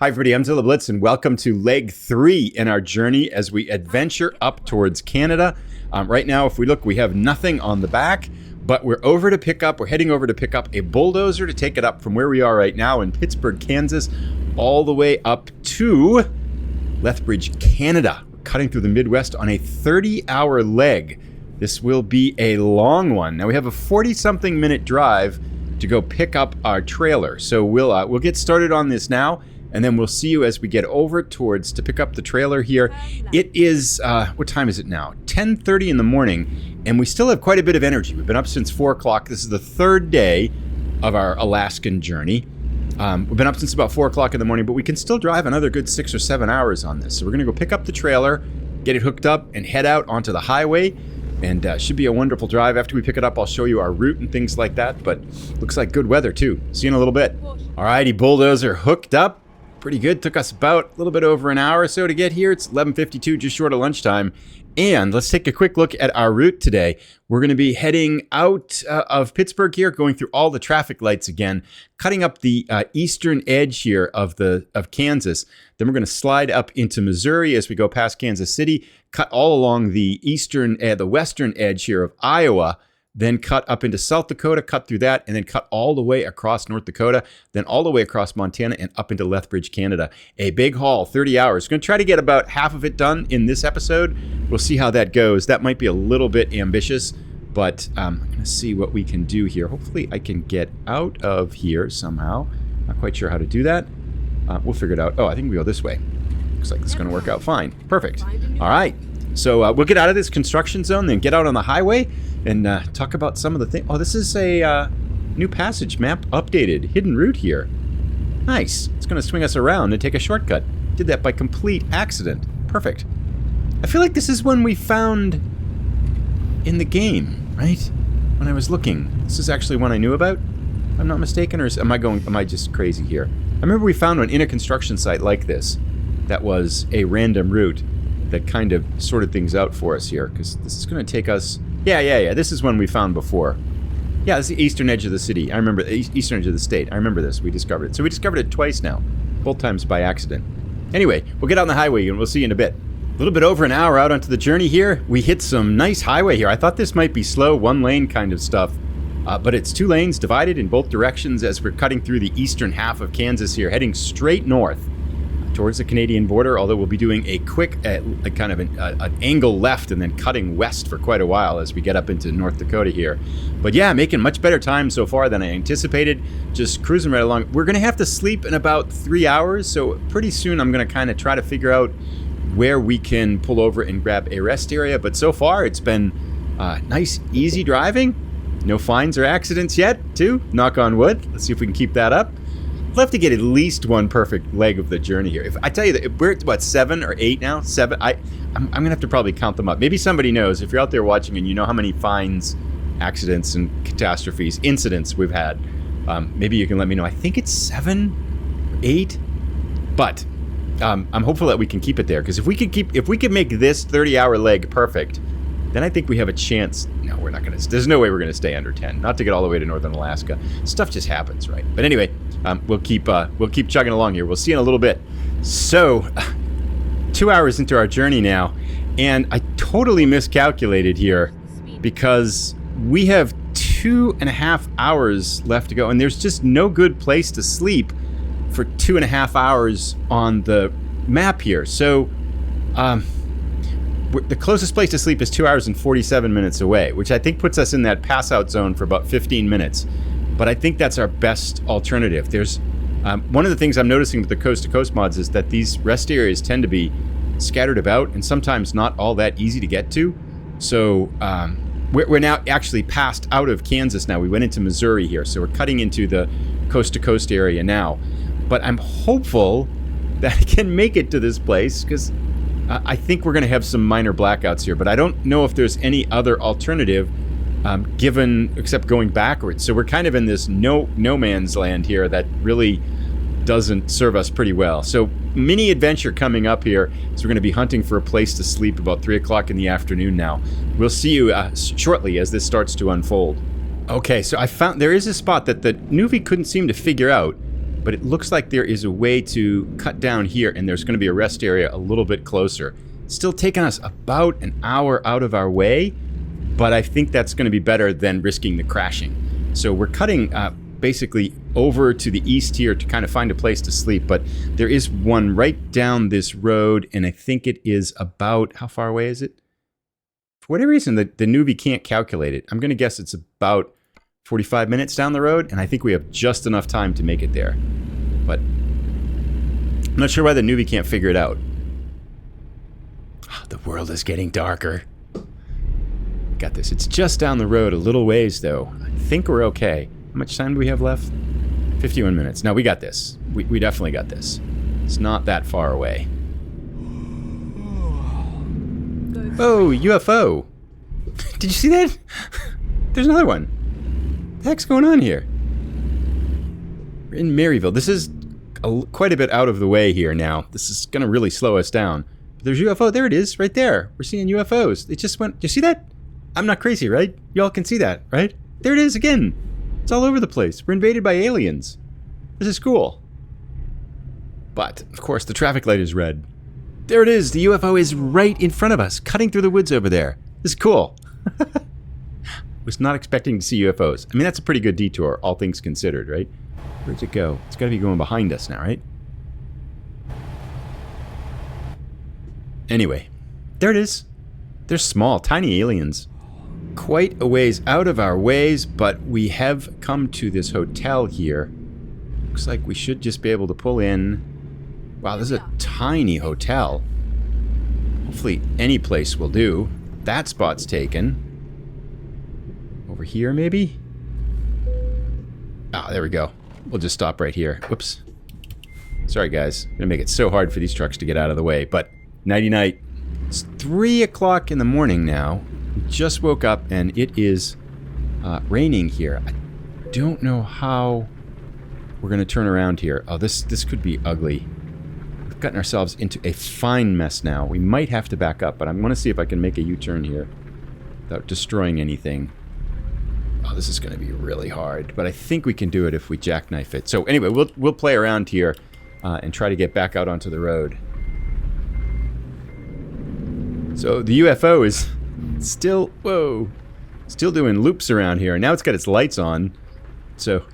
Hi everybody, I'm Zilla Blitz and welcome to leg 3 in our journey as we adventure up towards Canada. Right now, if we look, we have nothing on the back, but we're heading over to pick up a bulldozer to take it up from where we are right now in Pittsburg, Kansas, all the way up to Lethbridge, Canada. We're cutting through the Midwest on a 30-hour leg. This will be a long one. Now we have a 40-something minute drive to go pick up our trailer. So we'll get started on this now. And then we'll see you as we get over to pick up the trailer here. It is, what time is it now? 10:30 in the morning, and we still have quite a bit of energy. We've been up since 4 o'clock. This is the third day of our Alaskan journey. We've been up since about 4 o'clock in the morning, but we can still drive another good 6 or 7 hours on this. So we're gonna go pick up the trailer, get it hooked up, and head out onto the highway. And should be a wonderful drive. After we pick it up, I'll show you our route and things like that, but looks like good weather too. See you in a little bit. Alrighty, bulldozer hooked up. Pretty good. Took us about a little bit over an hour or so to get here. It's 11:52, just short of lunchtime. And let's take a quick look at our route today. We're going to be heading out of Pittsburg here, going through all the traffic lights again, cutting up the eastern edge here of Kansas. Then we're going to slide up into Missouri as we go past Kansas City, cut all along the western edge here of Iowa, then cut up into South Dakota, cut through that, and then cut all the way across North Dakota, then all the way across Montana and up into Lethbridge, Canada. A big haul, 30 hours. Going to try to get about half of it done in this episode. We'll see how that goes. That might be a little bit ambitious, but I'm going to see what we can do here. Hopefully I can get out of here somehow. Not quite sure how to do that. We'll figure it out. Oh, I think we go this way. Looks like it's going to work out fine. Perfect. All right. So we'll get out of this construction zone, then get out on the highway and talk about some of the things. Oh, this is a new passage map updated. Hidden route here. Nice. It's going to swing us around and take a shortcut. Did that by complete accident. Perfect. I feel like this is one we found in the game, right? When I was looking. This is actually one I knew about, if I'm not mistaken, or am I just crazy here? I remember we found one in a construction site like this that was a random route that kind of sorted things out for us here, because this is going to take us... Yeah. This is one we found before. Yeah, this is the eastern edge of the city. I remember the eastern edge of the state. I remember this. We discovered it. So we discovered it twice now, both times by accident. Anyway, we'll get out on the highway and we'll see you in a bit. A little bit over an hour out onto the journey here. We hit some nice highway here. I thought this might be slow, one lane kind of stuff, but it's 2 lanes divided in both directions as we're cutting through the eastern half of Kansas here, heading straight north towards the Canadian border, although we'll be doing a quick kind of an angle left and then cutting west for quite a while as we get up into North Dakota here. But yeah, making much better time so far than I anticipated. Just cruising right along. We're going to have to sleep in about 3 hours, so pretty soon I'm going to kind of try to figure out where we can pull over and grab a rest area. But so far it's been nice, easy driving. No fines or accidents yet, too. Knock on wood. Let's see if we can keep that up. We'll have to get at least one perfect leg of the journey here. If I tell you that we're at, what, 7 or 8 now? 7. I'm gonna have to probably count them up. Maybe somebody knows. If you're out there watching and you know how many fines, accidents, and catastrophes, incidents we've had, maybe you can let me know. I think it's 7 or 8, but I'm hopeful that we can keep it there. Because if we could make this 30-hour leg perfect, then I think we have a chance. No, we're not gonna. There's no way we're gonna stay under 10. Not to get all the way to northern Alaska. Stuff just happens, right? But anyway, we'll keep chugging along here. We'll see you in a little bit. So, 2 hours into our journey now, and I totally miscalculated here because we have 2.5 hours left to go, and there's just no good place to sleep for 2.5 hours on the map here. So, the closest place to sleep is 2 hours and 47 minutes away, which I think puts us in that pass out zone for about 15 minutes. But I think that's our best alternative. There's one of the things I'm noticing with the coast-to-coast mods is that these rest areas tend to be scattered about and sometimes not all that easy to get to. So we're now actually passed out of Kansas now. We went into Missouri here, so we're cutting into the coast-to-coast area now. But I'm hopeful that I can make it to this place because I think we're going to have some minor blackouts here, but I don't know if there's any other alternative except going backwards. So we're kind of in this no man's land here that really doesn't serve us pretty well. So mini adventure coming up here. So we're going to be hunting for a place to sleep about 3 o'clock in the afternoon now. We'll see you shortly as this starts to unfold. Okay, so I found there is a spot that the Nuvi couldn't seem to figure out. but it looks like there is a way to cut down here, and there's going to be a rest area a little bit closer. Still taking us about an hour out of our way, but I think that's going to be better than risking the crashing. So we're cutting basically over to the east here to kind of find a place to sleep, but there is one right down this road, and I think it is about, how far away is it? For whatever reason, the newbie can't calculate it. I'm going to guess it's about 45 minutes down the road, and I think we have just enough time to make it there. But I'm not sure why the newbie can't figure it out. Oh, the world is getting darker. Got this. It's just down the road a little ways, though. I think we're okay. How much time do we have left? 51 minutes. No, we got this. We definitely got this. It's not that far away. Oh, UFO. Did you see that? There's another one. What the heck's going on here? We're in Maryville. This is quite a bit out of the way here now. This is going to really slow us down. But there's UFO. There it is, right there. We're seeing UFOs. It just went... Do you see that? I'm not crazy, right? Y'all can see that, right? There it is again. It's all over the place. We're invaded by aliens. This is cool. But, of course, the traffic light is red. There it is. The UFO is right in front of us, cutting through the woods over there. This is cool. Was not expecting to see UFOs. I mean, that's a pretty good detour, all things considered, right? Where'd it go? It's got to be going behind us now, right? Anyway, there it is. They're small, tiny aliens. Quite a ways out of our ways, but we have come to this hotel here. Looks like we should just be able to pull in. Wow, this is a tiny hotel. Hopefully any place will do. That spot's taken. Over here, maybe? Ah, there we go. We'll just stop right here. Whoops. Sorry, guys. I'm gonna make it so hard for these trucks to get out of the way, but nighty-night. It's 3 o'clock in the morning now. We just woke up, and it is raining here. I don't know how we're going to turn around here. Oh, this could be ugly. We've gotten ourselves into a fine mess now. We might have to back up, but I'm going to see if I can make a U-turn here without destroying anything. Oh, this is going to be really hard, but I think we can do it if we jackknife it. So anyway, we'll play around here and try to get back out onto the road. So the UFO is still, whoa, still doing loops around here. Now it's got its lights on. So,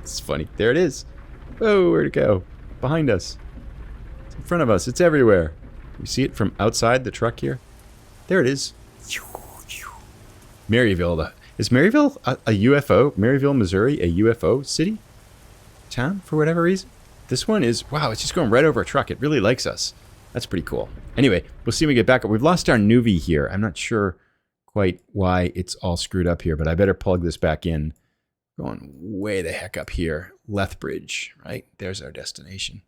it's funny. There it is. Whoa, where'd it go? Behind us. It's in front of us. It's everywhere. We see it from outside the truck here. There it is. Maryville. Is Maryville a UFO? Maryville, Missouri, a UFO city? Town, for whatever reason? This one is, wow, it's just going right over a truck. It really likes us. That's pretty cool. Anyway, we'll see when we get back up. We've lost our Nuvi here. I'm not sure quite why it's all screwed up here, but I better plug this back in. Going way the heck up here. Lethbridge, right? There's our destination.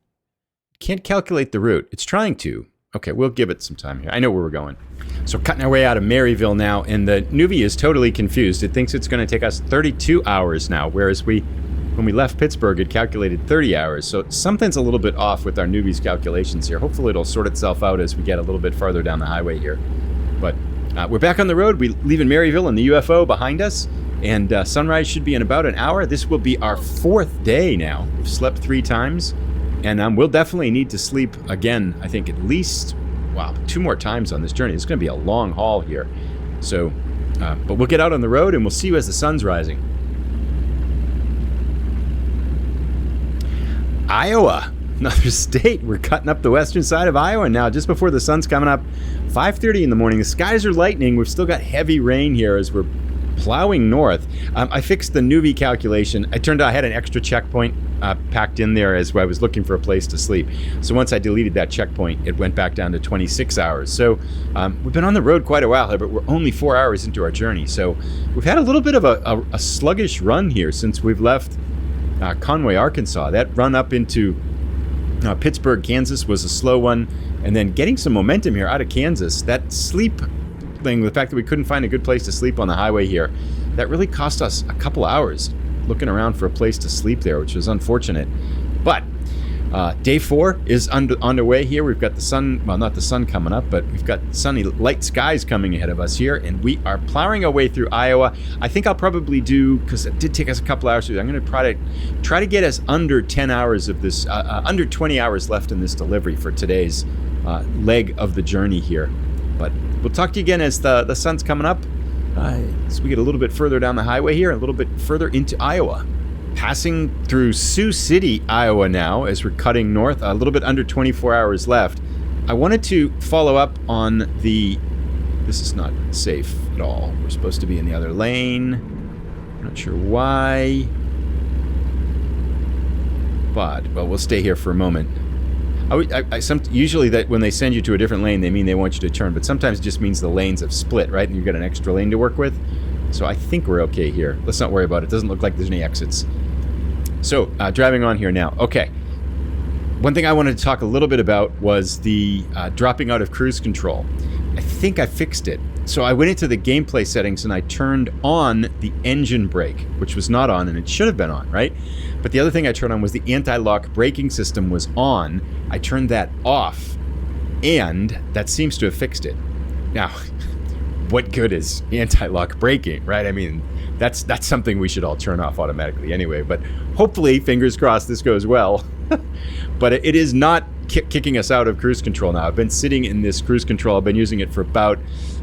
Can't calculate the route. It's trying to. Okay, we'll give it some time here. I know where we're going. So cutting our way out of Maryville now, and the Nuvi is totally confused. It thinks it's going to take us 32 hours now, whereas when we left Pittsburg, it calculated 30 hours. So something's a little bit off with our Nuvi's calculations here. Hopefully it'll sort itself out as we get a little bit farther down the highway here. But we're back on the road. We leave in Maryville and the UFO behind us. And sunrise should be in about an hour. This will be our 4th day now. We've slept 3 times. And we'll definitely need to sleep again, I think at least, wow, 2 more times on this journey. It's going to be a long haul here. So, but we'll get out on the road and we'll see you as the sun's rising. Iowa, another state. We're cutting up the western side of Iowa now, just before the sun's coming up. 5:30 in the morning. The skies are lightening. We've still got heavy rain here as we're plowing north. I fixed the Nuvi calculation. I turned out I had an extra checkpoint packed in there as I was looking for a place to sleep. So once I deleted that checkpoint, it went back down to 26 hours. So we've been on the road quite a while here, but we're only 4 hours into our journey. So we've had a little bit of a sluggish run here since we've left Conway, Arkansas. That run up into Pittsburg, Kansas was a slow one. And then getting some momentum here out of Kansas, that sleep thing, the fact that we couldn't find a good place to sleep on the highway here, that really cost us a couple hours looking around for a place to sleep there, which was unfortunate. But Day 4 is underway here. We've got the sun, well, not the sun coming up, but we've got sunny light skies coming ahead of us here, and we are plowing our way through Iowa. I think I'll probably do, because it did take us a couple hours, I'm going to try to get us under 10 hours of this, under 20 hours left in this delivery for today's leg of the journey here. But we'll talk to you again as the sun's coming up, as we get a little bit further down the highway here, a little bit further into Iowa. Passing through Sioux City, Iowa now, as we're cutting north, a little bit under 24 hours left. I wanted to follow up on this is not safe at all. We're supposed to be in the other lane. I'm not sure why. But, well, we'll stay here for a moment. Usually that when they send you to a different lane, they mean they want you to turn, but sometimes it just means the lanes have split, right? And you've got an extra lane to work with. So I think we're okay here. Let's not worry about it. Doesn't look like there's any exits. So, driving on here now. Okay. One thing I wanted to talk a little bit about was the dropping out of cruise control. I think I fixed it. So I went into the gameplay settings and I turned on the engine brake, which was not on, and it should have been on, right? But the other thing I turned on was the anti-lock braking system was on. I turned that off, and that seems to have fixed it. Now, what good is anti-lock braking, right? I mean, that's something we should all turn off automatically anyway, but hopefully, fingers crossed, this goes well. But it is not kicking us out of cruise control now. I've been sitting in this cruise control. I've been using it for about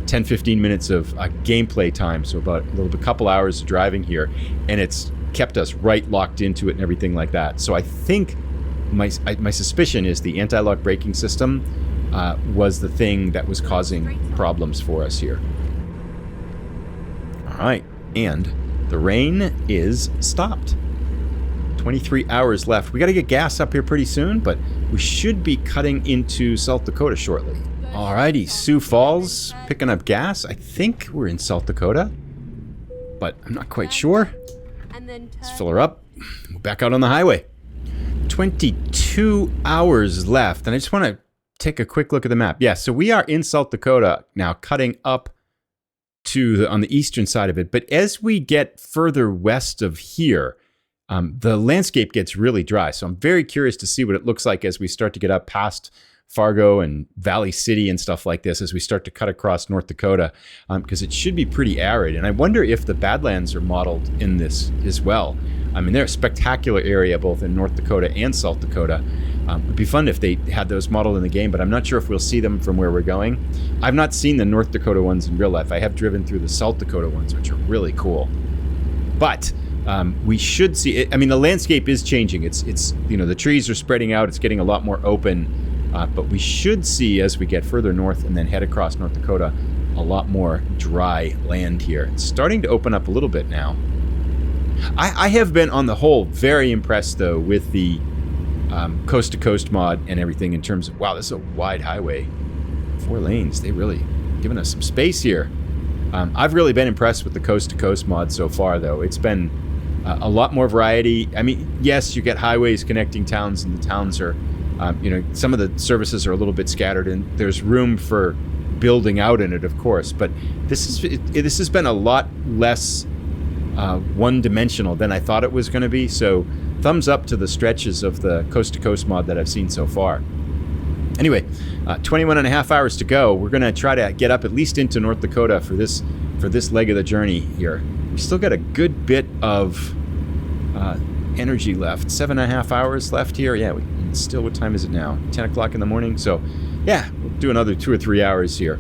10-15 minutes of gameplay time, so about a couple hours of driving here, and it's kept us right locked into it and everything like that. So I think my suspicion is the anti-lock braking system was the thing that was causing problems for us here. All right, and the rain is stopped. 23 hours left. We got to get gas up here pretty soon, but we should be cutting into South Dakota shortly. Alrighty, Sioux Falls, picking up gas. I think we're in South Dakota, but I'm not quite sure. Let's fill her up. We're back out on the highway. 22 hours left, and I just want to take a quick look at the map. Yeah, so we are in South Dakota now, cutting up to on the eastern side of it. But as we get further west of here, the landscape gets really dry. So I'm very curious to see what it looks like as we start to get up past Fargo and Valley City and stuff like this, as we start to cut across North Dakota, because it should be pretty arid. And I wonder if the Badlands are modeled in this as well. I mean, they're a spectacular area both in North Dakota and South Dakota. It'd be fun if they had those modeled in the game, but I'm not sure if we'll see them from where we're going. I've not seen the North Dakota ones in real life. I have driven through the South Dakota ones, which are really cool. But we should see it. I mean, the landscape is changing. It's the trees are spreading out. It's getting a lot more open. But we should see, as we get further north and then head across North Dakota, a lot more dry land here. It's starting to open up a little bit now. I have been, on the whole, very impressed, though, with the coast-to-coast mod and everything in terms of, wow, this is a wide highway. 4 lanes. They really given us some space here. I've really been impressed with the coast-to-coast mod so far, though. It's been a lot more variety. I mean, yes, you get highways connecting towns, and the towns are, some of the services are a little bit scattered, and there's room for building out in it, of course. But this has been a lot less one-dimensional than I thought it was going to be. So thumbs up to the stretches of the coast-to-coast mod that I've seen so far. Anyway, 21 and a half hours to go. We're going to try to get up at least into North Dakota for this leg of the journey here. We still got a good bit of energy left. 7.5 hours left here. Yeah, still, what time is it now? 10 o'clock in the morning. So, yeah, we'll do another 2 or 3 hours here.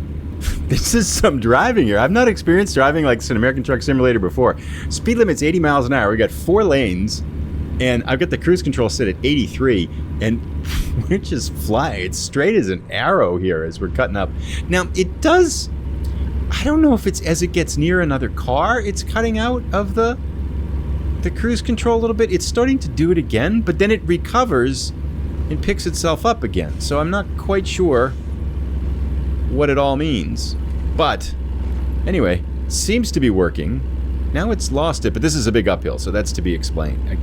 This is some driving here. I've not experienced driving like an American Truck Simulator before. Speed limit's 80 miles an hour. We got 4 lanes, and I've got the cruise control set at 83, and we're just flying. It's straight as an arrow here as we're cutting up. Now, it does, I don't know if it's as it gets near another car, it's cutting out of the cruise control a little bit. It's starting to do it again, but then it recovers and picks itself up again. So I'm not quite sure what it all means. But anyway, seems to be working. Now it's lost it, but this is a big uphill, so that's to be explained. I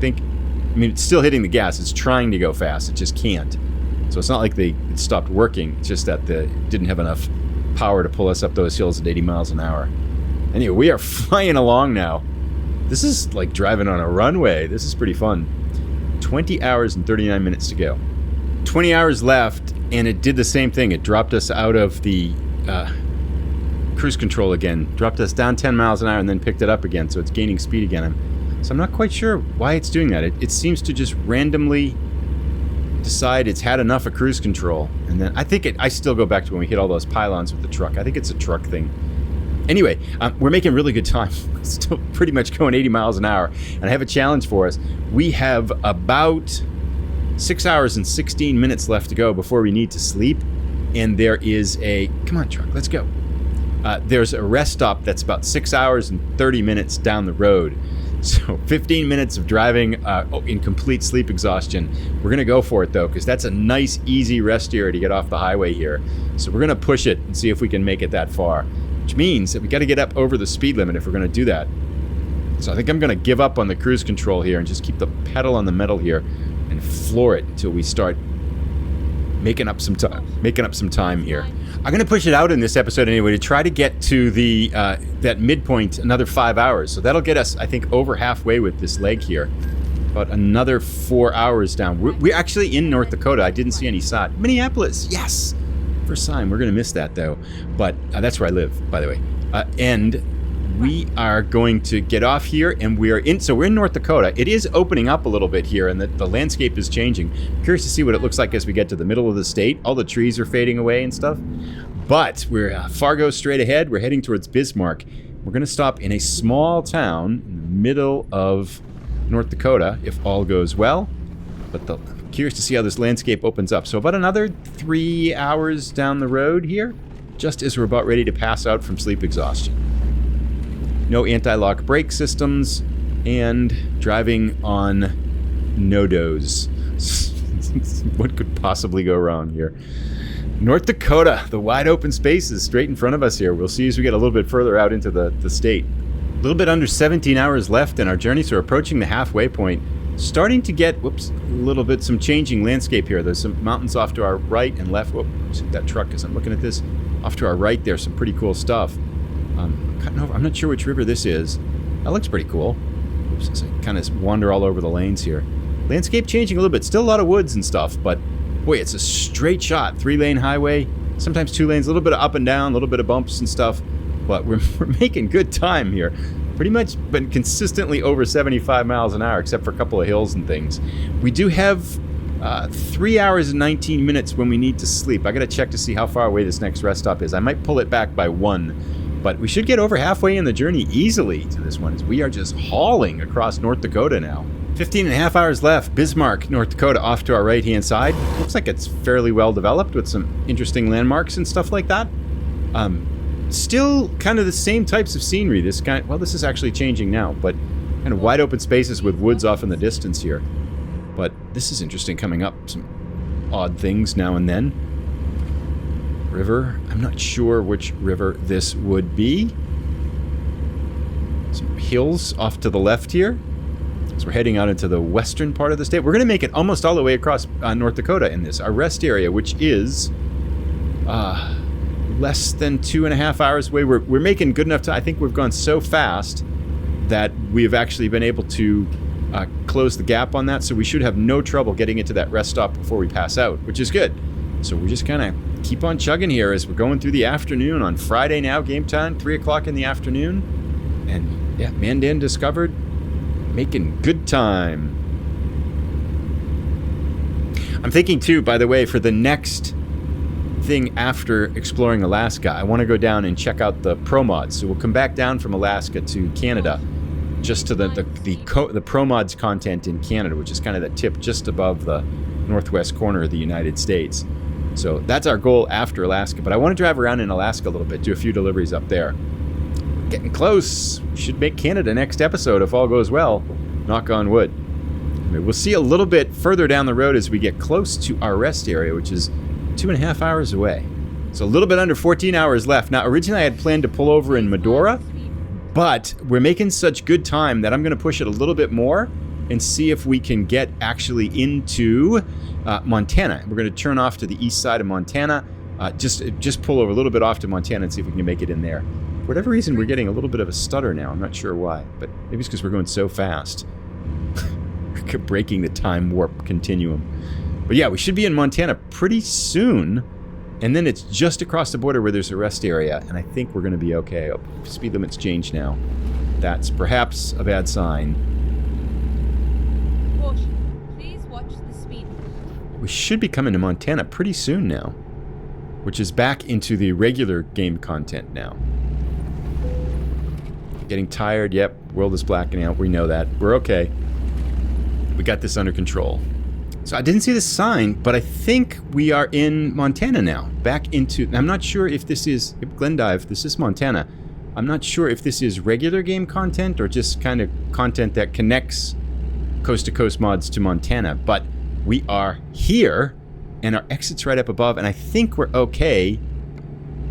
mean, it's still hitting the gas. It's trying to go fast. It just can't. So it's not like it stopped working. It's just that it didn't have enough power to pull us up those hills at 80 miles an hour. Anyway, we are flying along now. This is like driving on a runway. This is pretty fun. 20 hours and 39 minutes to go. 20 hours left, and it did the same thing. It dropped us out of the cruise control again, dropped us down 10 miles an hour, and then picked it up again, so it's gaining speed again. So I'm not quite sure why it's doing that. It seems to just randomly decide it's had enough of cruise control, and then I still go back to when we hit all those pylons with the truck. I think it's a truck thing. Anyway, we're making really good time. Still pretty much going 80 miles an hour, and I have a challenge for us. We have about 6 hours and 16 minutes left to go before we need to sleep, and there is come on truck, let's go. There's a rest stop that's about 6 hours and 30 minutes down the road. So 15 minutes of driving in complete sleep exhaustion. We're going to go for it, though, because that's a nice, easy rest area to get off the highway here. So we're going to push it and see if we can make it that far, which means that we got to get up over the speed limit if we're going to do that. So I think I'm going to give up on the cruise control here and just keep the pedal on the metal here and floor it until we start making up some time here. I'm going to push it out in this episode anyway to try to get to the that midpoint another 5 hours. So that'll get us, I think, over halfway with this leg here. About another 4 hours down. We're actually in North Dakota. I didn't see any sign. Minneapolis, yes! First sign. We're going to miss that, though. But that's where I live, by the way. And we are going to get off here, and we're in North Dakota. It is opening up a little bit here, and the landscape is changing. Curious to see what it looks like as we get to the middle of the state. All the trees are fading away and stuff. But we're Fargo straight ahead. We're heading towards Bismarck. We're going to stop in a small town in the middle of North Dakota, if all goes well. But I'm curious to see how this landscape opens up. So about another 3 hours down the road here, just as we're about ready to pass out from sleep exhaustion. No anti-lock brake systems, and driving on no-dos. What could possibly go wrong here? North Dakota, the wide open spaces straight in front of us here. We'll see as we get a little bit further out into the state. A little bit under 17 hours left in our journey, so we're approaching the halfway point. Starting to get, some changing landscape here. There's some mountains off to our right and left. Whoops, that truck as I'm looking at this. Off to our right there's some pretty cool stuff. Cutting over. I'm not sure which river this is. That looks pretty cool. Oops, as I kind of wander all over the lanes here. Landscape changing a little bit. Still a lot of woods and stuff, but boy, it's a straight shot. 3-lane highway, sometimes 2 lanes, a little bit of up and down, a little bit of bumps and stuff, but we're making good time here. Pretty much been consistently over 75 miles an hour, except for a couple of hills and things. We do have 3 hours and 19 minutes when we need to sleep. I got to check to see how far away this next rest stop is. I might pull it back by 1. But we should get over halfway in the journey easily to this one, as we are just hauling across North Dakota now. 15 and a half hours left. Bismarck, North Dakota, off to our right-hand side. Looks like it's fairly well developed with some interesting landmarks and stuff like that. Still kind of the same types of scenery. This is actually changing now, but kind of wide open spaces with woods off in the distance here. But this is interesting coming up. Some odd things now and then. River. I'm not sure which river this would be. Some hills off to the left here. So we're heading out into the western part of the state. We're going to make it almost all the way across North Dakota in this. Our rest area, which is less than 2.5 hours away. We're making good enough time. I think we've gone so fast that we've actually been able to close the gap on that. So we should have no trouble getting into that rest stop before we pass out, which is good. So we're just kind of keep on chugging here as we're going through the afternoon on Friday now, game time, 3 o'clock in the afternoon. And yeah, Mandan discovered, making good time. I'm thinking too, by the way, for the next thing after exploring Alaska, I want to go down and check out the Promods. So we'll come back down from Alaska to Canada, just to the Promods content in Canada, which is kind of the tip just above the northwest corner of the United States. So that's our goal after Alaska. But I want to drive around in Alaska a little bit, do a few deliveries up there. Getting close. We should make Canada next episode if all goes well. Knock on wood. Anyway, we'll see a little bit further down the road as we get close to our rest area, which is 2.5 hours away. So a little bit under 14 hours left. Now, originally I had planned to pull over in Medora, but we're making such good time that I'm going to push it a little bit more and see if we can get actually into Montana. We're going to turn off to the east side of Montana, just pull over a little bit off to Montana and see if we can make it in there. For whatever reason, we're getting a little bit of a stutter now. I'm not sure why, but maybe it's because we're going so fast. We're breaking the time warp continuum. But yeah, we should be in Montana pretty soon. And then it's just across the border where there's a rest area. And I think we're going to be okay. Oh, speed limit's changed now. That's perhaps a bad sign. Caution. Please watch the speed. We should be coming to Montana pretty soon now. Which is back into the regular game content now. Getting tired. Yep, world is blacking out. We know that. We're okay. We got this under control. So I didn't see the sign, but I think we are in Montana now. Back into... I'm not sure if this is... Glendive, this is Montana. I'm not sure if this is regular game content or just kind of content that connects coast-to-coast mods to Montana. But we are here, and our exit's right up above, and I think we're okay.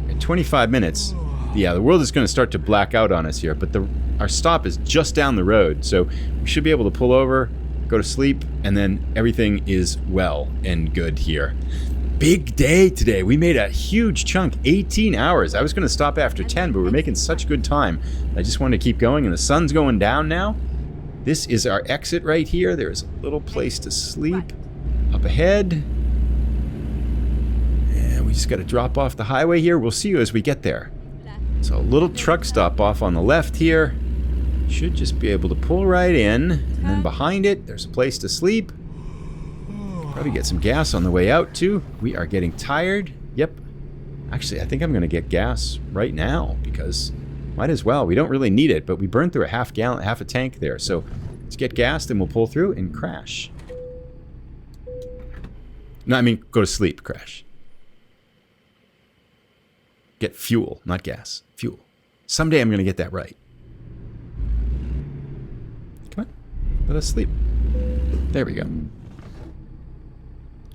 At 25 minutes. Yeah, the world is going to start to black out on us here, but our stop is just down the road, so we should be able to pull over, go to sleep, and then everything is well and good here. Big day today. We made a huge chunk, 18 hours. I was going to stop after 10, but we're making such good time. I just wanted to keep going, and the sun's going down now. This is our exit right here. There's a little place to sleep up ahead. And we just got to drop off the highway here. We'll see you as we get there. So a little truck stop off on the left here. Should just be able to pull right in. And then behind it, there's a place to sleep. Probably get some gas on the way out, too. We are getting tired. Yep. Actually, I think I'm going to get gas right now because might as well. We don't really need it, but we burned through a half a tank there. So let's get gas, then we'll pull through and crash. No, I mean, go to sleep, crash. Get fuel, not gas. Fuel. Someday I'm going to get that right. Come on. Let us sleep. There we go.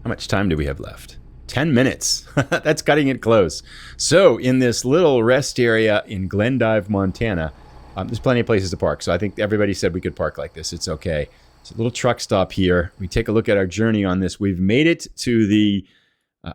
How much time do we have left? 10 minutes. That's cutting it close. So in this little rest area in Glendive, Montana, there's plenty of places to park. So I think everybody said we could park like this. It's okay. It's a little truck stop here. We take a look at our journey on this. We've made it to the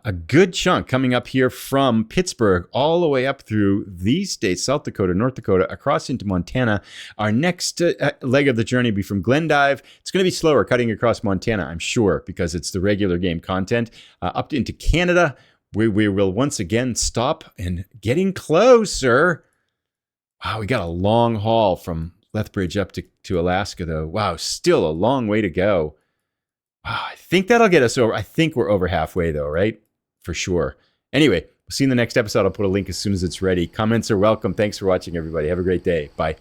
a good chunk coming up here from Pittsburg all the way up through these states, South Dakota, North Dakota, across into Montana. Our next leg of the journey will be from Glendive. It's going to be slower cutting across Montana, I'm sure, because it's the regular game content. Up into Canada, we will once again stop and getting closer. Wow, we got a long haul from Lethbridge up to Alaska, though. Wow, still a long way to go. Wow, I think that'll get us over. I think we're over halfway, though, right? For sure. Anyway, we'll see you in the next episode. I'll put a link as soon as it's ready. Comments are welcome. Thanks for watching, everybody. Have a great day. Bye.